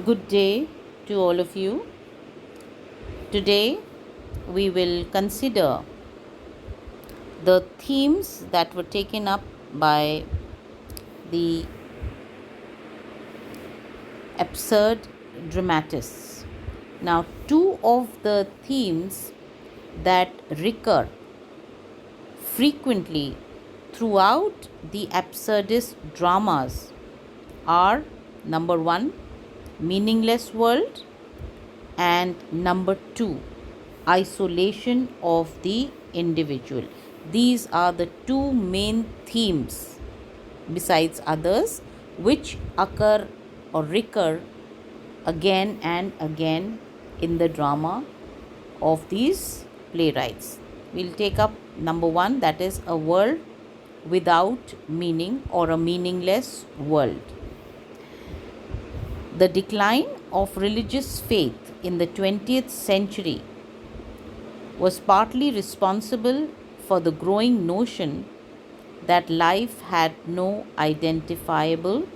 Good day to all of you. Today we will consider the themes that were taken up by the absurd dramatists. Now, two of the themes that recur frequently throughout the absurdist dramas are number one, meaningless world, and number two, isolation of the individual. These are the two main themes, besides others, which occur or recur again and again in the drama of these playwrights. We'll take up number one, that is a world without meaning or a meaningless world. The decline of religious faith in the 20th century was partly responsible for the growing notion that life had no identifiable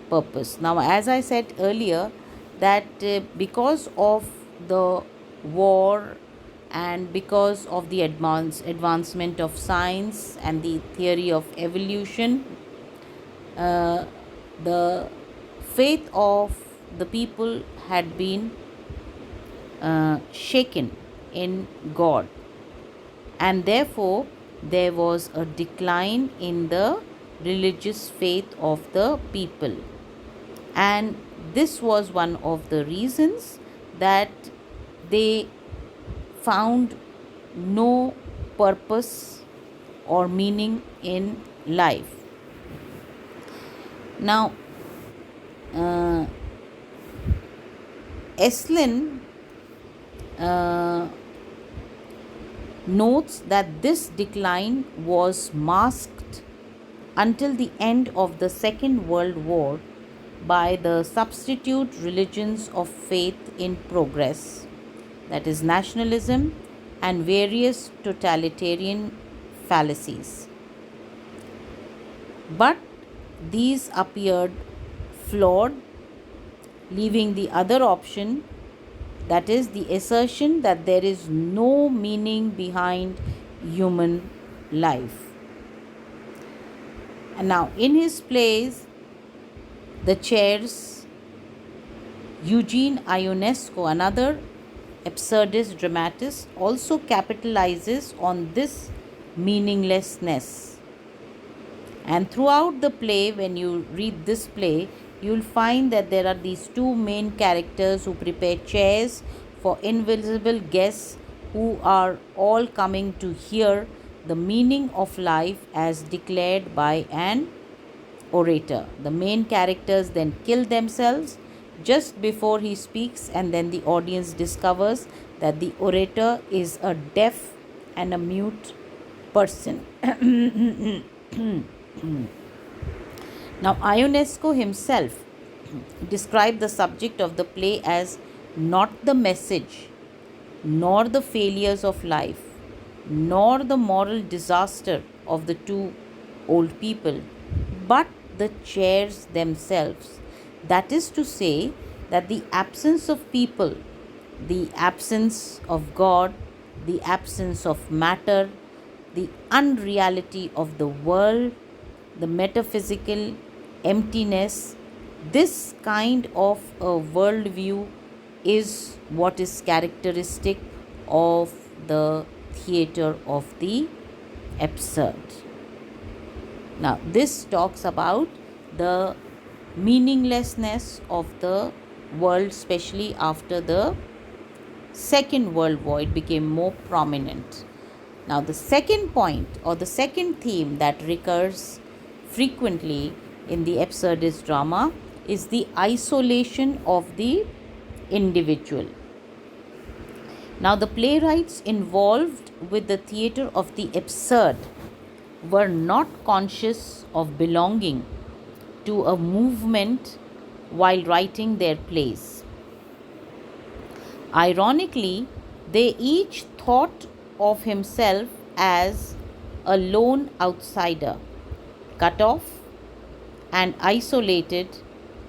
purpose. Now, as I said earlier, that because of the war and because of the advancement of science and the theory of evolution, the faith of the people had been shaken in God, and therefore there was a decline in the religious faith of the people, and this was one of the reasons that they found no purpose or meaning in life. Now, Estlin notes that this decline was masked until the end of the Second World War by the substitute religions of faith in progress, that is, nationalism and various totalitarian fallacies. But these appeared flawed, leaving the other option, that is, the assertion that there is no meaning behind human life. And now, in his plays, The Chairs, Eugene Ionesco, another absurdist dramatist, also capitalizes on this meaninglessness. And throughout the play, when you read this play, you will find that there are these two main characters who prepare chairs for invisible guests who are all coming to hear the meaning of life as declared by an orator. The main characters then kill themselves just before he speaks, and then the audience discovers that the orator is a deaf and a mute person. Now, Ionesco himself described the subject of the play as not the message, nor the failures of life, nor the moral disaster of the two old people, but the chairs themselves. That is to say, that the absence of people, the absence of God, the absence of matter, the unreality of the world, the metaphysical emptiness, this kind of a worldview is what is characteristic of the theatre of the absurd. Now, this talks about the meaninglessness of the world, especially after the Second World War. It became more prominent. Now, the second point or the second theme that recurs frequently in the absurdist drama is the isolation of the individual. Now, the playwrights involved with the theatre of the absurd were not conscious of belonging to a movement while writing their plays. Ironically, they each thought of himself as a lone outsider, cut off and isolated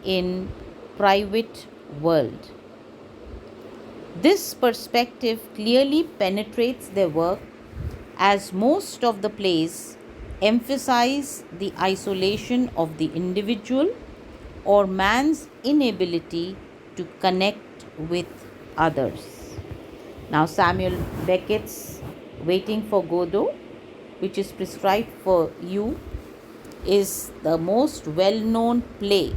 in private world. This perspective clearly penetrates their work, as most of the plays emphasize the isolation of the individual or man's inability to connect with others. Now, Samuel Beckett's Waiting for Godot, which is prescribed for you, is the most well known play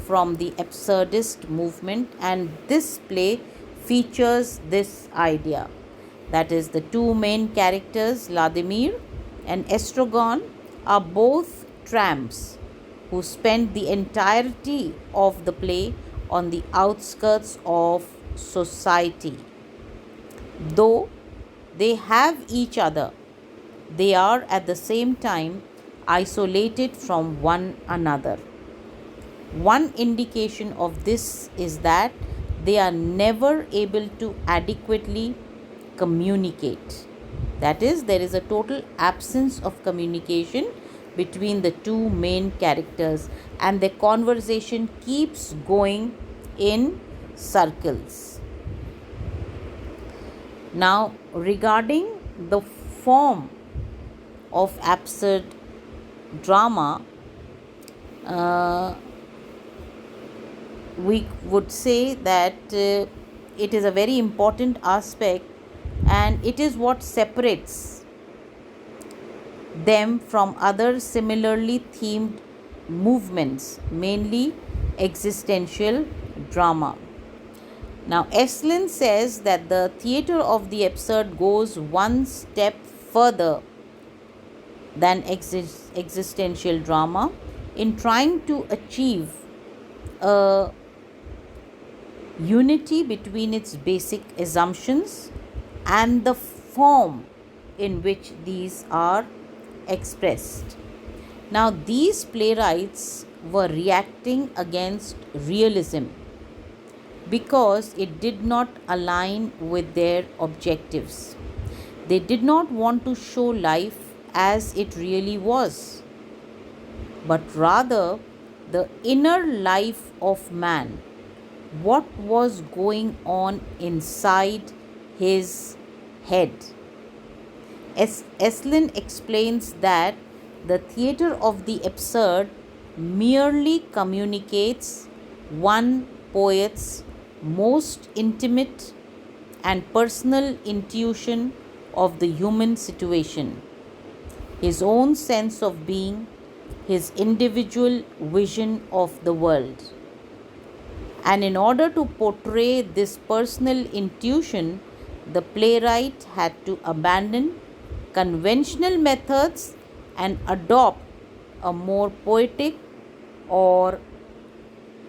from the absurdist movement, and this play features this idea, that is, the two main characters, Vladimir and Estragon, are both tramps who spend the entirety of the play on the outskirts of society. Though they have each other, they are at the same time isolated from one another. One indication of this is that they are never able to adequately communicate. That is, there is a total absence of communication between the two main characters, and their conversation keeps going in circles. Now, regarding the form of absurd drama, we would say that it is a very important aspect, and it is what separates them from other similarly themed movements, mainly existential drama. Now, Estlin says that the theatre of the absurd goes one step further than existential drama in trying to achieve a unity between its basic assumptions and the form in which these are expressed. Now, these playwrights were reacting against realism because it did not align with their objectives. They did not want to show life as it really was, but rather the inner life of man, what was going on inside his head. Estlin explains that the theatre of the absurd merely communicates one poet's most intimate and personal intuition of the human situation, his own sense of being, his individual vision of the world. And in order to portray this personal intuition, the playwright had to abandon conventional methods and adopt a more poetic or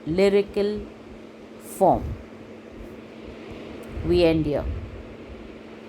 lyrical form. We end here.